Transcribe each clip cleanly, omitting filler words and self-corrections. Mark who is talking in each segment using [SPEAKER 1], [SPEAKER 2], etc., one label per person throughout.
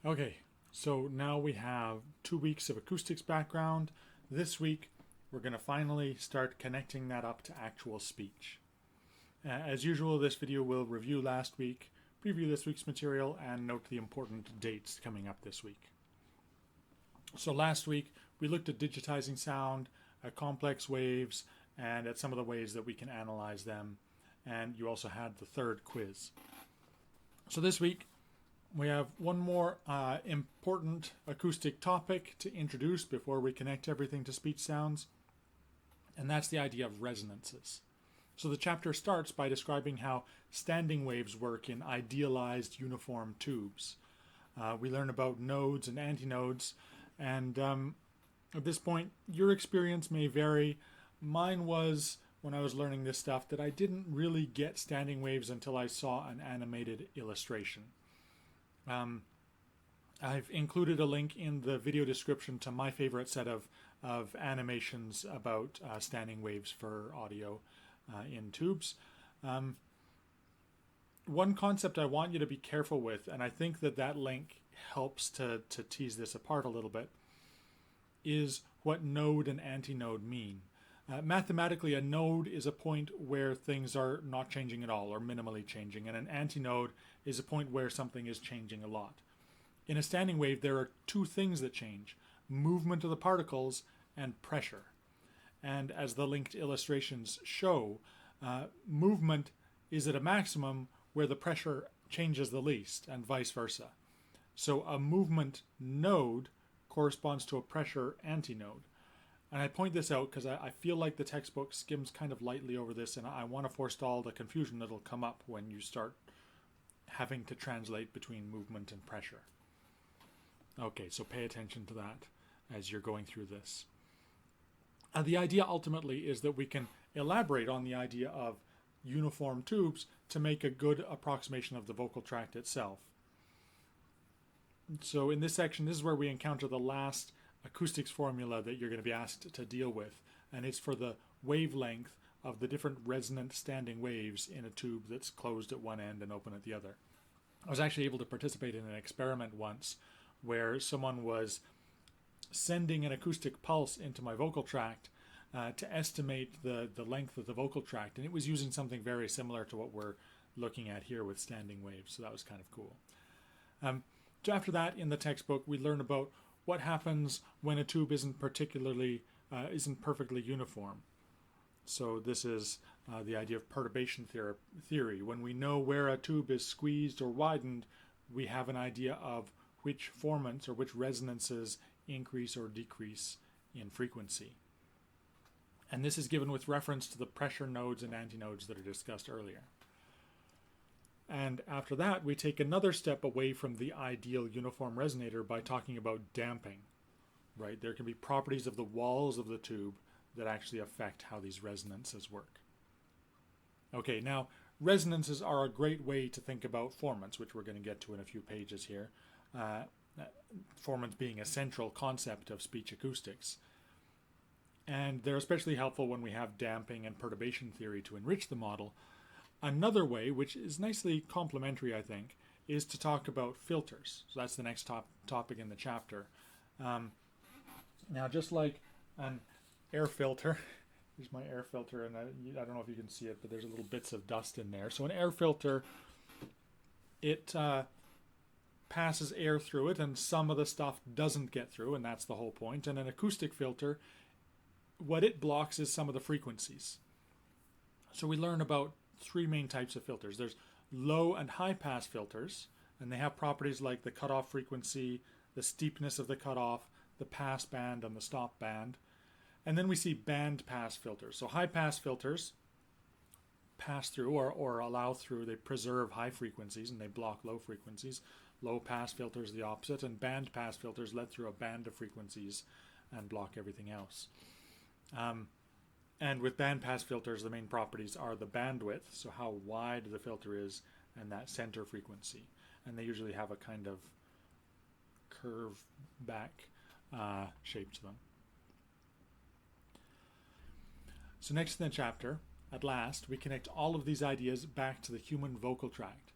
[SPEAKER 1] Okay, so now we have 2 weeks of acoustics background. This week, we're going to finally start connecting that up to actual speech. As usual, this video will review last week, preview this week's material, and note the important dates coming up this week. So last week, we looked at digitizing sound, at complex waves, and at some of the ways that we can analyze them. And you also had the third quiz. So this week, we have one more important acoustic topic to introduce before we connect everything to speech sounds, and that's the idea of resonances. So the chapter starts by describing how standing waves work in idealized uniform tubes. We learn about nodes and antinodes, and at this point, your experience may vary. Mine was, when I was learning this stuff, that I didn't really get standing waves until I saw an animated illustration. I've included a link in the video description to my favorite set of animations about standing waves for audio in tubes. One concept I want you to be careful with, and I think that link helps to tease this apart a little bit, is what node and antinode mean. Mathematically, a node is a point where things are not changing at all or minimally changing, and an antinode is a point where something is changing a lot. In a standing wave, there are two things that change: movement of the particles and pressure. And as the linked illustrations show, movement is at a maximum where the pressure changes the least, and vice versa. So a movement node corresponds to a pressure antinode. And I point this out because I feel like the textbook skims kind of lightly over this, and I want to forestall the confusion that'll come up when you start having to translate between movement and pressure. Okay, so pay attention to that as you're going through this. The idea ultimately is that we can elaborate on the idea of uniform tubes to make a good approximation of the vocal tract itself. So in this section, this is where we encounter the last acoustics formula that you're going to be asked to deal with, and it's for the wavelength of the different resonant standing waves in a tube that's closed at one end and open at the other. I was actually able to participate in an experiment once where someone was sending an acoustic pulse into my vocal tract to estimate the length of the vocal tract, and it was using something very similar to what we're looking at here with standing waves, so that was kind of cool. So after that, in the textbook, we learn about what happens when a tube isn't perfectly uniform. So this is the idea of perturbation theory. When we know where a tube is squeezed or widened, we have an idea of which formants or which resonances increase or decrease in frequency. And this is given with reference to the pressure nodes and antinodes that are discussed earlier. And after that, we take another step away from the ideal uniform resonator by talking about damping. Right? There can be properties of the walls of the tube that actually affect how these resonances work. Okay, now resonances are a great way to think about formants, which we're going to get to in a few pages here. Formants being a central concept of speech acoustics. And they're especially helpful when we have damping and perturbation theory to enrich the model. Another way, which is nicely complementary, I think, is to talk about filters. So that's the next topic in the chapter. Now, just like an air filter, here's my air filter, and I don't know if you can see it, but there's little bits of dust in there. So an air filter, it passes air through it, and some of the stuff doesn't get through, and that's the whole point. And an acoustic filter, what it blocks is some of the frequencies. So we learn about three main types of filters. There's low and high pass filters, and they have properties like the cutoff frequency, the steepness of the cutoff, the pass band, and the stop band. And then we see band pass filters. So high pass filters pass through or allow through, they preserve high frequencies and they block low frequencies. Low pass filters the opposite, and band pass filters let through a band of frequencies and block everything else. And with bandpass filters, the main properties are the bandwidth, so how wide the filter is, and that center frequency. And they usually have a kind of curve back shape to them. So next in the chapter, at last, we connect all of these ideas back to the human vocal tract.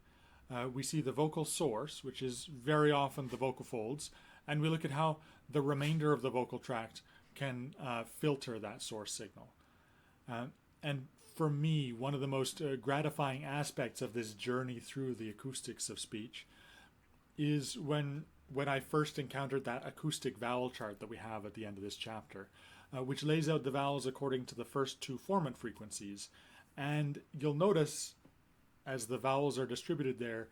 [SPEAKER 1] we see the vocal source, which is very often the vocal folds, and we look at how the remainder of the vocal tract can filter that source signal. And for me, one of the most gratifying aspects of this journey through the acoustics of speech is when I first encountered that acoustic vowel chart that we have at the end of this chapter, which lays out the vowels according to the first two formant frequencies. And you'll notice, as the vowels are distributed there,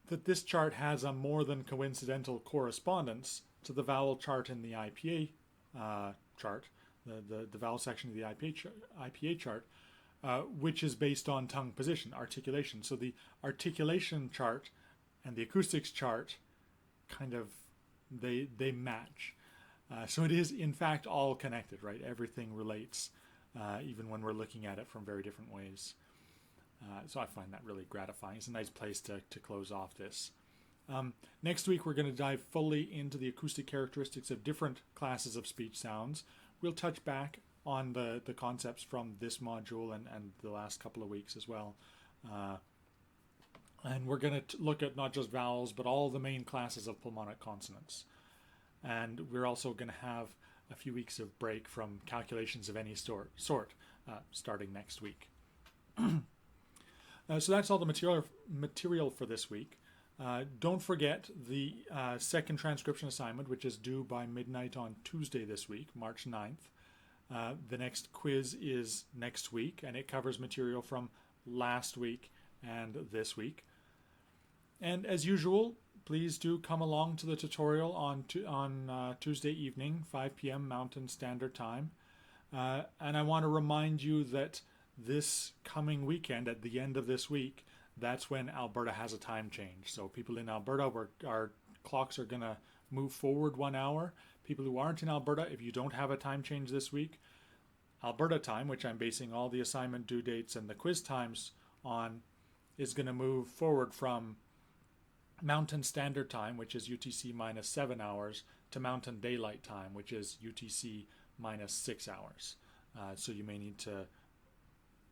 [SPEAKER 1] that this chart has a more than coincidental correspondence to the vowel chart in the IPA chart, the vowel section of the IPA chart, which is based on tongue position, articulation. So the articulation chart and the acoustics chart kind of, they match. So it is in fact all connected, right? Everything relates, even when we're looking at it from very different ways. So I find that really gratifying. It's a nice place to close off this. Next week we're going to dive fully into the acoustic characteristics of different classes of speech sounds. We'll touch back on the concepts from this module and the last couple of weeks as well. And we're going to look at not just vowels, but all the main classes of pulmonic consonants. And we're also going to have a few weeks of break from calculations of any sort starting next week. So that's all the material for this week. Don't forget the second transcription assignment, which is due by midnight on Tuesday this week, March 9th. The next quiz is next week, and it covers material from last week and this week. And as usual, please do come along to the tutorial on Tuesday evening, 5 p.m. Mountain Standard Time. And I want to remind you that this coming weekend, at the end of this week, that's when Alberta has a time change. So people in Alberta, our clocks are going to move forward 1 hour. People who aren't in Alberta, if you don't have a time change this week, Alberta time, which I'm basing all the assignment due dates and the quiz times on, is going to move forward from Mountain Standard Time, which is UTC minus 7 hours, to Mountain Daylight Time, which is UTC minus 6 hours. So you may need to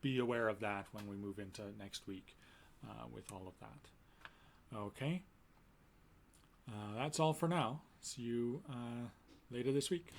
[SPEAKER 1] be aware of that when we move into next week with all of that. Okay. That's all for now. See you later this week.